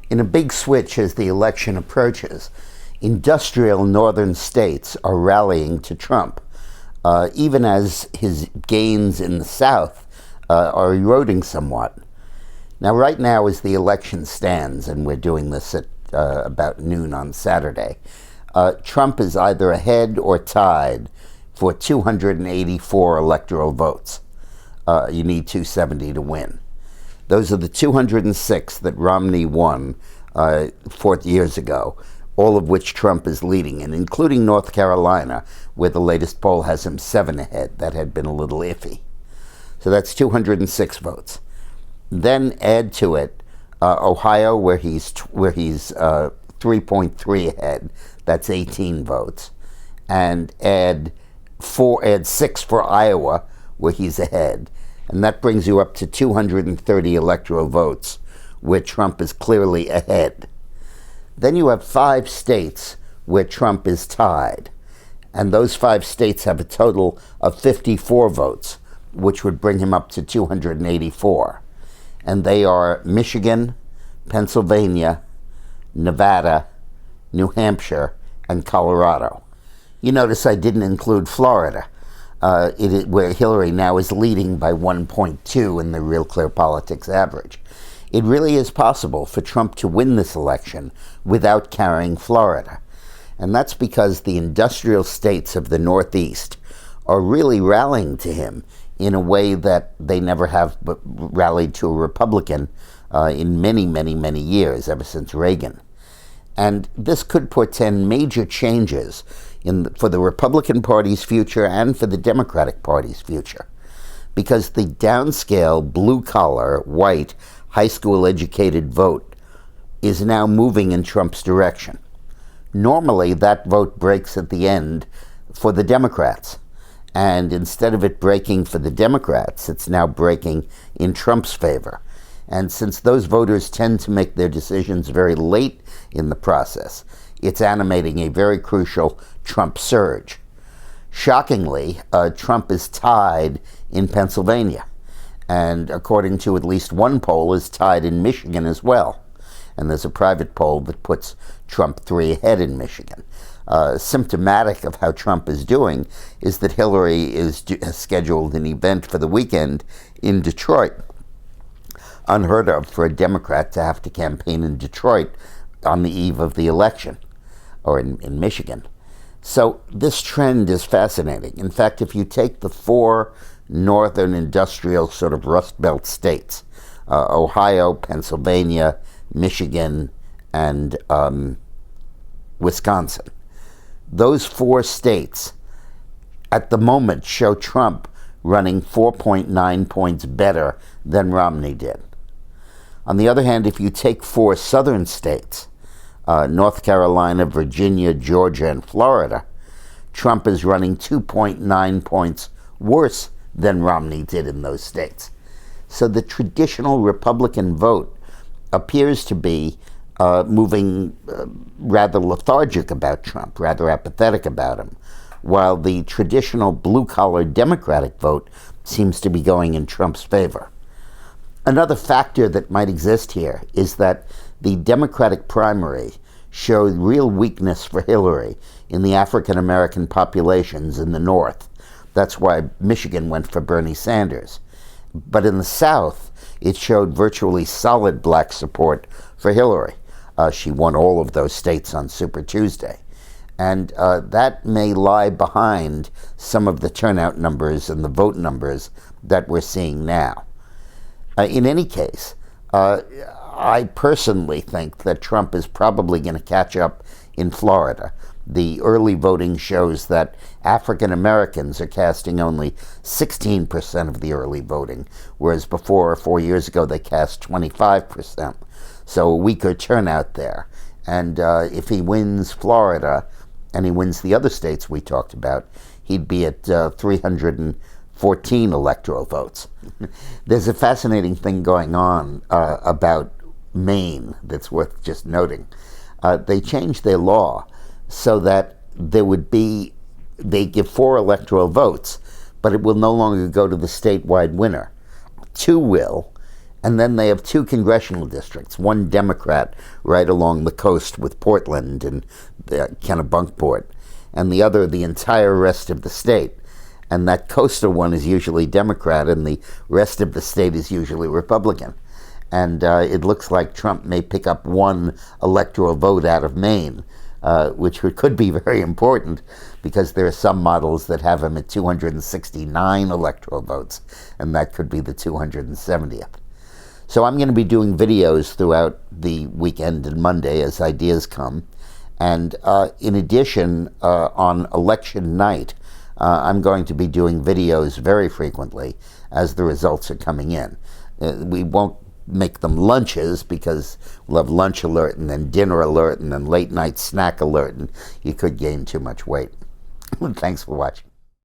In a big switch as the election approaches, industrial northern states are rallying to Trump, even as his gains in the South are eroding somewhat. Now, right now, as the election stands, and we're doing this at about noon on Saturday, Trump is either ahead or tied for 284 electoral votes. You need 270 to win. Those are the 206 that Romney won 4 years ago, all of which Trump is leading in, including North Carolina, where the latest poll has him 7 ahead. That had been a little iffy. So that's 206 votes. Then add to it Ohio, where he's 3.3 ahead. That's 18 votes. And add 6 for Iowa, where he's ahead. And that brings you up to 230 electoral votes, where Trump is clearly ahead. Then you have 5 states where Trump is tied. And those 5 states have a total of 54 votes, which would bring him up to 284. And they are Michigan, Pennsylvania, Nevada, New Hampshire, and Colorado. You notice I didn't include Florida, where Hillary now is leading by 1.2 in the Real Clear Politics average. It really is possible for Trump to win this election without carrying Florida. And that's because the industrial states of the Northeast are really rallying to him in a way that they never have rallied to a Republican in many, many, many years, ever since Reagan. And this could portend major changes for the Republican Party's future and for the Democratic Party's future. Because the downscale, blue-collar, white, high school-educated vote is now moving in Trump's direction. Normally, that vote breaks at the end for the Democrats. And instead of it breaking for the Democrats, it's now breaking in Trump's favor. And since those voters tend to make their decisions very late in the process, it's animating a very crucial Trump surge. Shockingly, Trump is tied in Pennsylvania, and according to at least one poll, is tied in Michigan as well. And there's a private poll that puts Trump 3 ahead in Michigan. Symptomatic of how Trump is doing is that Hillary has scheduled an event for the weekend in Detroit. Unheard of for a Democrat to have to campaign in Detroit on the eve of the election, or in Michigan. So this trend is fascinating. In fact, if you take the 4 northern industrial sort of Rust Belt states, Ohio, Pennsylvania, Michigan, and Wisconsin, those 4 states at the moment show Trump running 4.9 points better than Romney did. On the other hand, if you take 4 southern states, North Carolina, Virginia, Georgia, and Florida, Trump is running 2.9 points worse than Romney did in those states. So the traditional Republican vote appears to be moving rather lethargic about Trump, rather apathetic about him, while the traditional blue-collar Democratic vote seems to be going in Trump's favor. Another factor that might exist here is that the Democratic primary showed real weakness for Hillary in the African-American populations in the North. That's why Michigan went for Bernie Sanders. But in the South, it showed virtually solid black support for Hillary. She won all of those states on Super Tuesday. And that may lie behind some of the turnout numbers and the vote numbers that we're seeing now. In any case, I personally think that Trump is probably going to catch up in Florida. The early voting shows that African Americans are casting only 16% of the early voting, whereas before, 4 years ago, they cast 25%. So a weaker turnout there. And if he wins Florida, and he wins the other states we talked about, he'd be at 314 electoral votes. There's a fascinating thing going on about Maine that's worth just noting. They changed their law so that they give 4 electoral votes, but it will no longer go to the statewide winner. 2 will, And then they have two congressional districts, one Democrat right along the coast with Portland and Kennebunkport, and the other the entire rest of the state. And that coastal one is usually Democrat, and the rest of the state is usually Republican. And it looks like Trump may pick up one electoral vote out of Maine, which could be very important because there are some models that have him at 269 electoral votes, and that could be the 270th. So I'm going to be doing videos throughout the weekend and Monday as ideas come. And in addition, on election night, I'm going to be doing videos very frequently as the results are coming in. We won't make them lunches because we'll have lunch alert and then dinner alert and then late night snack alert, and you could gain too much weight. Thanks for watching.